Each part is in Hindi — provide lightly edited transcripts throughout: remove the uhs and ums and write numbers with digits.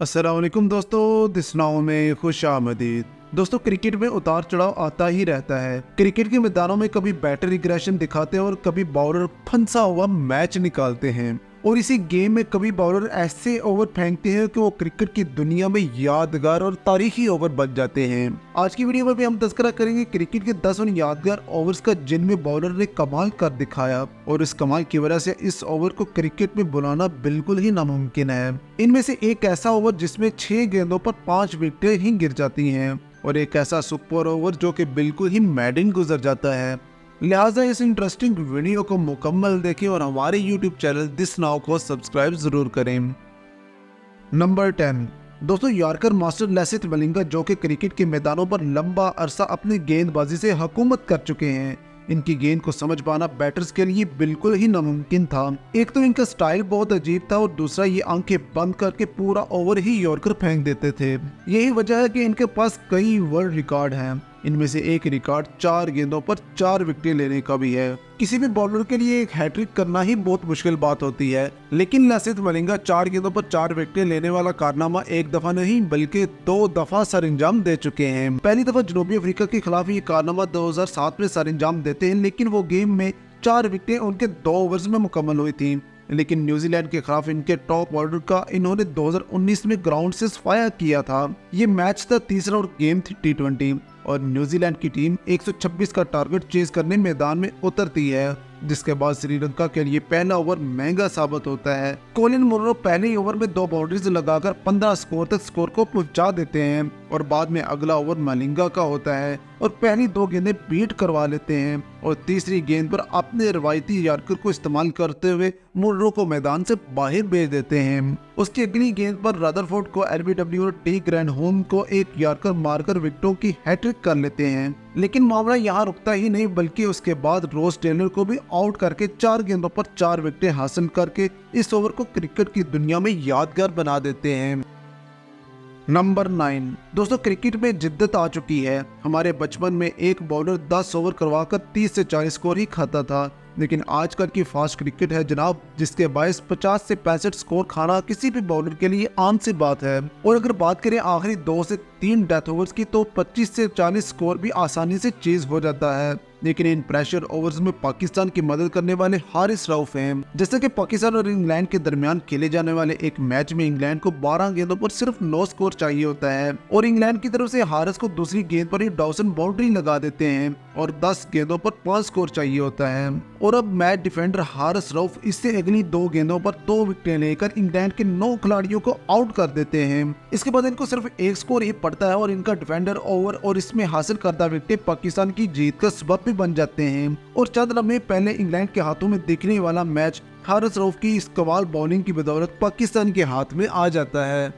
अस्सलाम वालेकुम दोस्तों, दिस नाउ में खुश आमदीद। दोस्तों, क्रिकेट में उतार चढ़ाव आता ही रहता है। क्रिकेट के मैदानों में कभी बैटर रिग्रेशन दिखाते हैं और कभी बॉलर फंसा हुआ मैच निकालते हैं। और इसी गेम में कभी बॉलर ऐसे ओवर फेंकते हैं कि वो क्रिकेट की दुनिया में यादगार और तारीखी ओवर बन जाते हैं। आज की वीडियो में भी हम तस्करा करेंगे क्रिकेट के 10 उन यादगार ओवर्स का जिनमें बॉलर ने कमाल कर दिखाया और इस कमाल की वजह से इस ओवर को क्रिकेट में बुलाना बिल्कुल ही नामुमकिन है। इनमें से एक ऐसा ओवर जिसमें 6 गेंदों पर 5 विकेटें ही गिर जाती हैं और एक ऐसा सुपर ओवर जो कि बिल्कुल ही मैडिन गुजर जाता है। लिहाजा इस इंटरेस्टिंग वीडियो को मुकम्मल देखें और हमारे YouTube चैनल दिस नाउ को सब्सक्राइब जरूर करें। नंबर 10 दोस्तों, यॉर्कर मास्टर लसिथ मलिंगा जो कि क्रिकेट के मैदानों पर लंबा अरसा अपनी गेंदबाजी से हुकूमत कर चुके हैं। इनकी गेंद को समझ पाना बैटर्स के लिए बिल्कुल ही नामुमकिन था। एक तो इनका स्टाइल बहुत अजीब था और दूसरा ये आंखें बंद करके पूरा ओवर ही यॉर्कर फेंक देते थे। यही वजह है कि इनके पास कई वर्ल्ड रिकॉर्ड हैं। इनमें से एक रिकॉर्ड 4 गेंदों पर 4 विकेटें लेने का भी है। किसी भी बॉलर के लिए एक हैट्रिक करना ही बहुत मुश्किल बात होती है, लेकिन लसिथ मलिंगा 4 गेंदों पर 4 विकेटें लेने वाला कारनामा एक दफा नहीं बल्कि 2 दफा सरंजाम दे चुके हैं। पहली दफा जनूबी अफ्रीका के खिलाफ ये कारनामा 2007 में सरंजाम देते हैं, लेकिन वो गेम में 4 विकेटें उनके 2 ओवर्स में मुकम्मल हुई थी। लेकिन न्यूजीलैंड के खिलाफ इनके टॉप ऑर्डर का इन्होंने 2019 में ग्राउंड से फायर किया था। ये मैच था तीसरा और गेम थी T20 और न्यूजीलैंड की टीम 126 का टारगेट चेज करने मैदान में उतरती है, जिसके बाद श्रीलंका के लिए पहला ओवर महंगा साबित होता है। कोलिन मुनरो पहले ही ओवर में 2 बाउंड्रीज लगाकर 15 स्कोर तक स्कोर को पहुंचा देते हैं और बाद में अगला ओवर मलिंगा का होता है और पहली 2 गेंदें बीट करवा लेते हैं और तीसरी गेंद पर अपने रवायती यॉर्कर को इस्तेमाल करते हुए मुनरो को मैदान से बाहर भेज देते हैं। उसकी अगली गेंद पर रदरफोर्ड को LBW और टी ग्रैंडहोम को एक यॉर्कर मारकर विकेटों की हैट्रिक कर लेते हैं। लेकिन मामला यहाँ रुकता ही नहीं बल्कि उसके बाद रोस टेलर को भी आउट करके 4 गेंदों पर 4 विकेटें हासिल करके इस ओवर को क्रिकेट की दुनिया में यादगार बना देते हैं। नंबर 9 दोस्तों, क्रिकेट में जिद्दत आ चुकी है। हमारे बचपन में एक बॉलर 10 ओवर करवाकर 30 से 40 स्कोर ही खाता था, लेकिन आजकल की फास्ट क्रिकेट है जनाब, जिसके बायस 50 से 65 स्कोर खाना किसी भी बॉलर के लिए आम सी बात है। और अगर बात करें आखिरी 2 से 3 डेथ ओवर्स की तो 25 से 40 स्कोर भी आसानी से चेज हो जाता है। लेकिन इन प्रेशर ओवर्स में पाकिस्तान की मदद करने वाले हारिस रऊफ हैं। जैसे कि पाकिस्तान और इंग्लैंड के दरमियान खेले जाने वाले एक मैच में इंग्लैंड को 12 गेंदों पर सिर्फ 9 स्कोर चाहिए होता है और इंग्लैंड की तरफ से हारिस को दूसरी गेंद पर ही डॉसन बाउंड्री लगा देते हैं और 10 गेंदों पर 5 स्कोर चाहिए होता है। और अब मैच डिफेंडर हारिस रऊफ इससे अगली 2 गेंदों पर 2 विकेटें लेकर इंग्लैंड के 9 खिलाड़ियों को आउट कर देते हैं। इसके बाद इनको सिर्फ 1 स्कोर ही पड़ता है और इनका डिफेंडर ओवर और इसमें हासिल करता विकेट पाकिस्तान की जीत का सबब भी बन जाते हैं। और चंद लम्हे पहले इंग्लैंड के हाथों में दिखने वाला मैच हारिस रऊफ की इस कमाल बॉलिंग की बदौलत पाकिस्तान के हाथ में आ जाता है।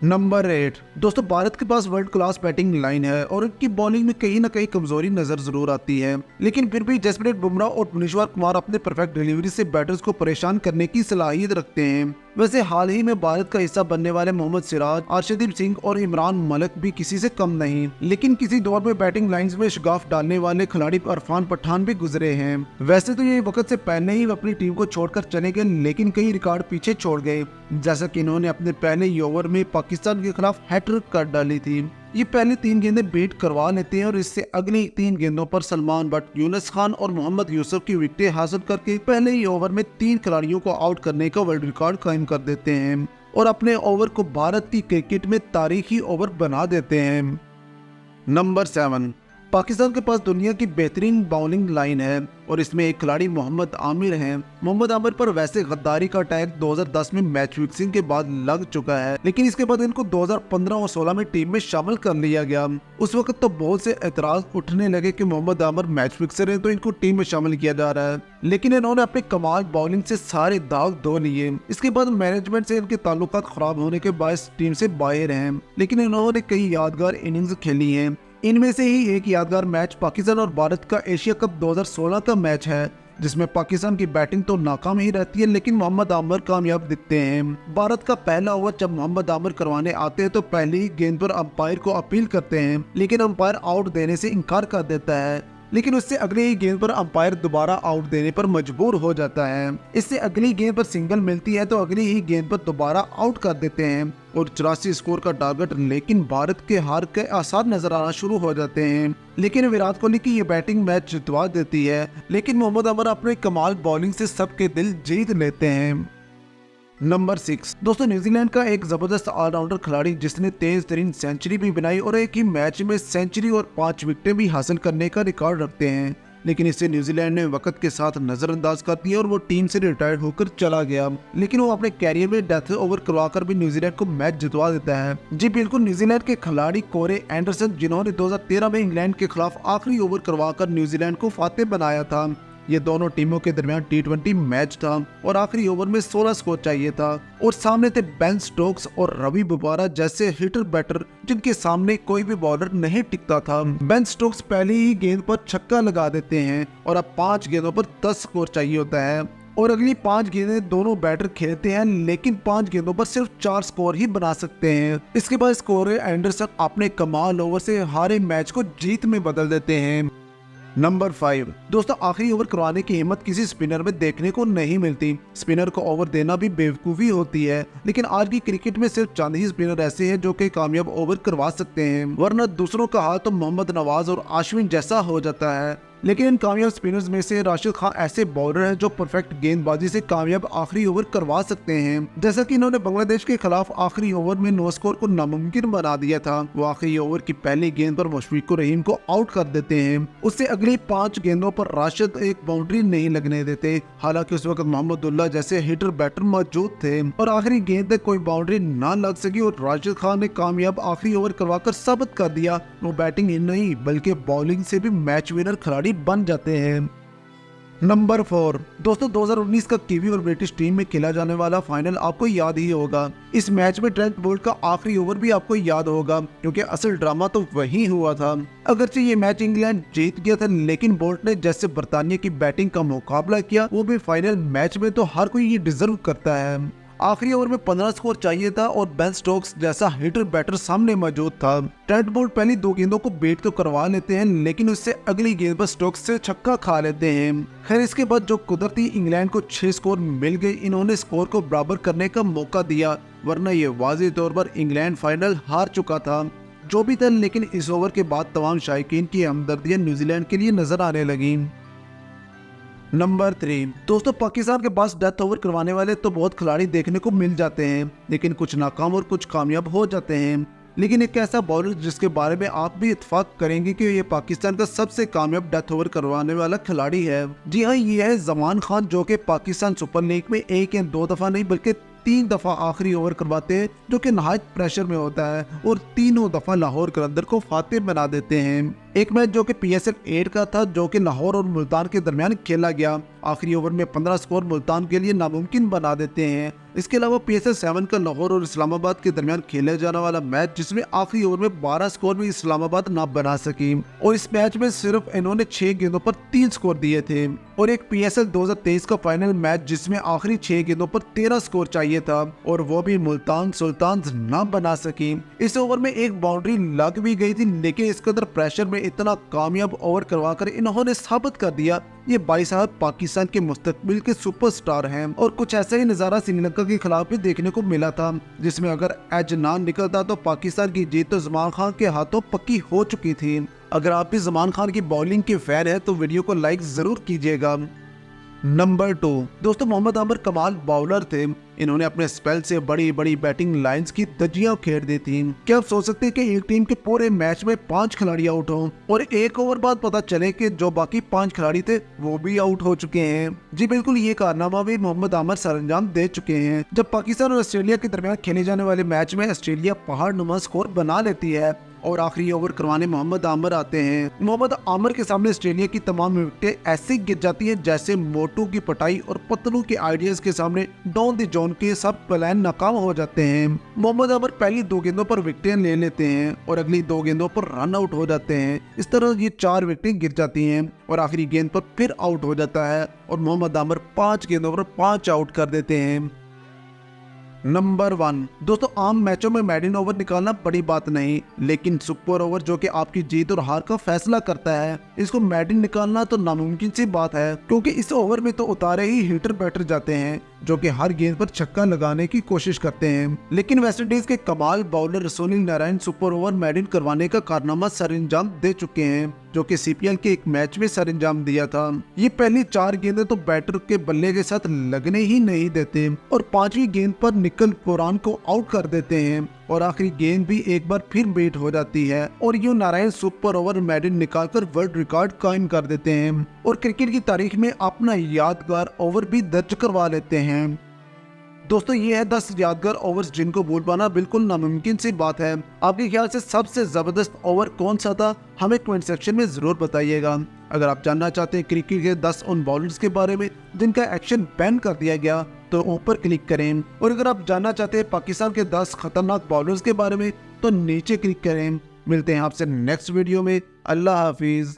नंबर 8 दोस्तों, भारत के पास वर्ल्ड क्लास बैटिंग लाइन है और इनकी बॉलिंग में कहीं ना कहीं कमजोरी नजर जरूर आती है, लेकिन फिर भी जसप्रीत बुमराह और भुवनेश्वर कुमार अपने परफेक्ट डिलीवरी से बैटर्स को परेशान करने की सलाहियत रखते हैं। वैसे हाल ही में भारत का हिस्सा बनने वाले मोहम्मद सिराज, अर्शदीप सिंह और इमरान मलिक भी किसी से कम नहीं, लेकिन किसी दौर में बैटिंग लाइंस में शगाफ डालने वाले खिलाड़ी इरफान पठान भी गुजरे हैं। वैसे तो ये वक्त से पहले ही अपनी टीम को छोड़कर चले गए, लेकिन कई रिकॉर्ड पीछे छोड़ गए, जैसा कि इन्होंने अपने पहले ही ओवर में पाकिस्तान के खिलाफ हैट्रिक कर डाली थी। ये पहले 3 गेंदें बीट करवा लेते हैं और इससे अगली 3 गेंदों पर सलमान बट, यूनुस खान और मोहम्मद यूसुफ की विकेटें हासिल करके पहले ही ओवर में 3 खिलाड़ियों को आउट करने का वर्ल्ड रिकॉर्ड कायम कर देते हैं और अपने ओवर को भारत की क्रिकेट में तारीखी ओवर बना देते हैं। नंबर 7 पाकिस्तान के पास दुनिया की बेहतरीन बॉलिंग लाइन है और इसमें एक खिलाड़ी मोहम्मद आमिर हैं। मोहम्मद आमिर पर वैसे गद्दारी का टैग 2010 में मैच फिक्सिंग के बाद लग चुका है, लेकिन इसके बाद इनको 2015 और 16 में टीम में शामिल कर लिया गया। उस वक्त तो बहुत से एतराज उठने लगे कि मोहम्मद आमिर मैच फिक्सर है तो इनको टीम में शामिल किया जा रहा है, लेकिन इन्होंने अपने कमाल बॉलिंग से सारे दाग धो लिए। इसके बाद मैनेजमेंट से इनके ताल्लुकात खराब होने के बायस टीम से बाहर हैं, लेकिन इन्होंने कई यादगार इनिंग्स खेली हैं। इनमें से ही एक यादगार मैच पाकिस्तान और भारत का एशिया कप 2016 का मैच है, जिसमें पाकिस्तान की बैटिंग तो नाकाम ही रहती है लेकिन मोहम्मद आमिर कामयाब दिखते हैं। भारत का पहला ओवर जब मोहम्मद आमिर करवाने आते हैं तो पहली ही गेंद पर अंपायर को अपील करते हैं, लेकिन अंपायर आउट देने से इनकार कर देता है। लेकिन उससे अगले ही गेंद पर अंपायर दोबारा आउट देने पर मजबूर हो जाता है। इससे अगली गेंद पर सिंगल मिलती है तो अगली ही गेंद पर दोबारा आउट कर देते हैं और 84 स्कोर का टारगेट, लेकिन भारत के हार के आसार नजर आना शुरू हो जाते हैं। लेकिन विराट कोहली की ये बैटिंग मैच जितवा देती है, लेकिन मोहम्मद अमर अपने कमाल बॉलिंग से सबके दिल जीत लेते हैं। नंबर 6 दोस्तों, न्यूजीलैंड का एक जबरदस्त ऑलराउंडर खिलाड़ी जिसने तेज तरीन सेंचुरी भी बनाई और एक ही मैच में सेंचुरी और 5 विकेटें भी हासिल करने का रिकॉर्ड रखते हैं, लेकिन इसे न्यूजीलैंड ने वक्त के साथ नजरअंदाज कर दिया और वो टीम से रिटायर्ड होकर चला गया। लेकिन वो अपने कैरियर में डेथ ओवर करवाकर भी न्यूजीलैंड को मैच जितवा देता है। जी बिल्कुल, न्यूजीलैंड के खिलाड़ी कोरे एंडरसन, जिन्होंने 2013 में इंग्लैंड के खिलाफ आखिरी ओवर करवाकर न्यूजीलैंड को फातेह बनाया था। ये दोनों टीमों के दरमियान T20 मैच था और आखिरी ओवर में 16 स्कोर चाहिए था और सामने थे बेन स्टोक्स और रवि बुबारा जैसे हिटर बैटर, जिनके सामने कोई भी बॉलर नहीं टिकता था। बेन स्टोक्स पहली ही गेंद पर छक्का लगा देते हैं और अब 5 गेंदों पर 10 स्कोर चाहिए होता है और अगली 5 गेंदें दोनों बैटर खेलते हैं, लेकिन 5 गेंदों पर सिर्फ 4 स्कोर ही बना सकते हैं। इसके बाद स्कोर एंडरसन अपने कमाल ओवर से हारे मैच को जीत में बदल देते हैं। नंबर 5 दोस्तों, आखिरी ओवर करवाने की हिम्मत किसी स्पिनर में देखने को नहीं मिलती। स्पिनर को ओवर देना भी बेवकूफ़ी होती है, लेकिन आज की क्रिकेट में सिर्फ चंद ही स्पिनर ऐसे हैं जो कि कामयाब ओवर करवा सकते हैं, वरना दूसरों का हाल तो मोहम्मद नवाज और अश्विन जैसा हो जाता है। लेकिन इन कामयाब स्पिनर्स में से राशिद खान ऐसे बॉलर हैं जो परफेक्ट गेंदबाजी से कामयाब आखिरी ओवर करवा सकते हैं, जैसा कि इन्होंने बांग्लादेश के खिलाफ आखिरी ओवर में 9 स्कोर को नामुमकिन बना दिया था। वो आखिरी ओवर की पहली गेंद पर मुशफिकुर रहीम को आउट कर देते हैं। उससे अगली 5 गेंदों पर राशिद एक बाउंड्री नहीं लगने देते, हालांकि उस वक्त मोहम्मदुल्लाह जैसे हिटर बैटर मौजूद थे और आखिरी गेंद तक कोई बाउंड्री ना लग सकी और राशिद खान ने कामयाब आखिरी ओवर करवाकर साबित कर दिया वो बैटिंग ही नहीं बल्कि बॉलिंग से भी मैच विनर खिलाड़ी बन जाते हैं। नंबर 4 दोस्तों, 2019 का कीवी और ब्रिटिश टीम में खेला जाने वाला फाइनल आपको याद ही होगा। इस मैच में ट्रेंट बोल्ट का आखिरी ओवर भी आपको याद होगा, क्योंकि असल ड्रामा तो वही हुआ था। अगरचे ये मैच इंग्लैंड जीत गया था, लेकिन बोल्ट ने जैसे बर्तानिया की बैटिंग का मुकाबला किया, वो भी फाइनल मैच में, तो हर कोई ये डिजर्व करता है। आखिरी ओवर में 15 स्कोर चाहिए था और बेन स्टोक्स जैसा हिटर बैटर सामने मौजूद था। ट्रेंट बोल्ट पहली 2 गेंदों को बेट तो करवा लेते हैं, लेकिन उससे अगली गेंद पर स्टोक्स से छक्का खा लेते हैं। खैर, इसके बाद जो कुदरती इंग्लैंड को 6 स्कोर मिल गए, इन्होंने स्कोर को बराबर करने का मौका दिया, वरना ये वाज़ेह तौर पर इंग्लैंड फाइनल हार चुका था। जो भी था, लेकिन इस ओवर के बाद तमाम शायकीन की हमदर्दियां न्यूजीलैंड के लिए नजर आने लगी। नंबर 3 दोस्तों, पाकिस्तान के पास डेथ ओवर करवाने वाले तो बहुत खिलाड़ी देखने को मिल जाते हैं, लेकिन कुछ नाकाम और कुछ कामयाब हो जाते हैं। लेकिन एक ऐसा बॉलर जिसके बारे में आप भी इत्तेफाक करेंगे कि ये पाकिस्तान का सबसे कामयाब डेथ ओवर करवाने वाला खिलाड़ी है। जी हाँ, ये है जमान खान, जो कि पाकिस्तान सुपर लीग में 1 या 2 दफा नहीं बल्कि 3 दफा आखिरी ओवर करवाते हैं, जो कि नहायत प्रेशर में होता है और तीनों दफा लाहौर कलंदर को फातेह बना देते हैं। एक मैच जो कि PSL 8 का था, जो कि लाहौर और मुल्तान के दरमियान खेला गया, आखिरी ओवर में 15 स्कोर मुल्तान के लिए नामुमकिन बना देते हैं। इसके अलावा PSL 7 का लाहौर और इस्लामाबाद के दरमियान खेले जाने वाला मैच, जिसमें आखिरी ओवर में 12 स्कोर भी इस्लामाबाद ना बना सकी और इस मैच में सिर्फ इन्होंने 6 गेंदों पर 3 स्कोर दिए थे। और एक PSL 2023 का फाइनल मैच जिसमें आखिरी 6 गेंदों पर 13 स्कोर चाहिए था और वो भी मुल्तान सुल्तान्स ना बना सकी। इस ओवर में एक बाउंड्री लग भी गई थी, लेकिन इस कदर प्रेशर में इतना कामयाब ओवर करवाकर इन्होंने साबित कर दिया ये भाई साहब पाकिस्तान के मुस्तकबिल के सुपरस्टार हैं। और कुछ ऐसा ही नज़ारा श्रीलंका के खिलाफ भी देखने को मिला था, जिसमें अगर एज ना निकलता तो पाकिस्तान की जीत तो जमान खान के हाथों पक्की हो चुकी थी। अगर आप भी जमान खान की बॉलिंग के फैन है तो वीडियो को लाइक जरूर कीजिएगा। नंबर 2 दोस्तों, मोहम्मद आमिर कमाल बॉलर थे। इन्होंने अपने स्पेल से बड़ी बड़ी बैटिंग लाइंस की धज्जियां खेड़ दी थी। क्या आप सोच सकते हैं कि एक टीम के पूरे मैच में 5 खिलाड़ी आउट हों और 1 ओवर बाद पता चले कि जो बाकी 5 खिलाड़ी थे वो भी आउट हो चुके हैं। जी बिल्कुल, ये कारनामा भी मोहम्मद आमिर सरअंजाम दे चुके हैं। जब पाकिस्तान और ऑस्ट्रेलिया के दरमियान खेले जाने वाले मैच में ऑस्ट्रेलिया पहाड़ नुमा स्कोर बना लेती है और आखिरी ओवर करवाने मोहम्मद आमिर आते हैं। मोहम्मद आमिर के सामने ऑस्ट्रेलिया की तमाम विकेटें ऐसे गिर जाती हैं जैसे मोटू की पटाई और पतलू के आइडियाज के सामने डॉन द जॉन के सब प्लान नाकाम हो जाते हैं। मोहम्मद आमिर पहली 2 गेंदों पर विकेटें ले लेते हैं और अगली 2 गेंदों पर रन आउट हो जाते हैं। इस तरह ये 4 विकेटें गिर जाती हैं और आखिरी गेंद पर फिर आउट हो जाता है और मोहम्मद आमिर 5 गेंदों पर 5 आउट कर देते हैं। नंबर 1 दोस्तों, आम मैचों में मेडिन ओवर निकालना बड़ी बात नहीं, लेकिन सुपर ओवर जो कि आपकी जीत और हार का फैसला करता है, इसको मेडिन निकालना तो नामुमकिन सी बात है, क्योंकि इस ओवर में तो उतारे ही हिटर बैटर जाते हैं जो कि हर गेंद पर छक्का लगाने की कोशिश करते हैं। लेकिन वेस्टइंडीज के कमाल bowler Sunil Narine super over maiden करवाने का कारनामा सरंजाम दे चुके हैं, जो कि सीपीएल के एक मैच में सरंजाम दिया था। ये पहली 4 गेंदें तो बैटर के बल्ले के साथ लगने ही नहीं देते और 5वीं गेंद पर निकल पुरान को आउट कर देते हैं और आखिरी गेंद भी एक बार फिर बेट हो जाती है और यूं नारायण सुपर ओवर मेडिन निकालकर वर्ल्ड रिकॉर्ड कायम कर देते हैं और क्रिकेट की तारीख में अपना यादगार ओवर भी दर्ज करवा लेते हैं। दोस्तों, ये है 10 यादगार ओवर्स जिनको भूल पाना बिल्कुल नामुमकिन सी बात है। आपके ख्याल से सबसे जबरदस्त ओवर कौन सा था, हमें कमेंट सेक्शन में जरूर बताइएगा। अगर आप जानना चाहते हैं क्रिकेट के 10 उन बॉलर्स के बारे में जिनका एक्शन बैन कर दिया गया तो ऊपर क्लिक करें, और अगर आप जानना चाहते हैं पाकिस्तान के 10 खतरनाक बॉलर्स के बारे में तो नीचे क्लिक करें। मिलते हैं आपसे नेक्स्ट वीडियो में। अल्लाह हाफिज।